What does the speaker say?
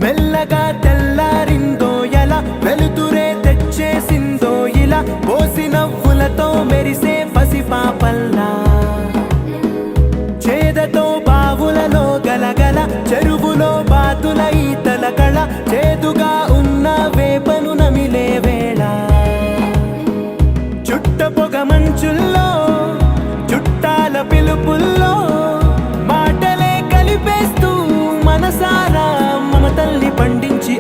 మెల్లగా తెల్లారిందో ఎలా, వెలుతురే తెచ్చేసిందో ఇలా, పోసి నవ్వులతో మెరిసే పసిపాపల్లా. చేదతో బావులలో గలగల, చెరువులో బాతుల ఈతల కళ, చేదుగా ఉన్న వేపను నమిలే వేళ. చుట్ట పొగ మంచుల్లో, చుట్టాల పిలుపుల్లో, మాటలే కలిపేస్తూ మనసారా మమతల్ని పండించి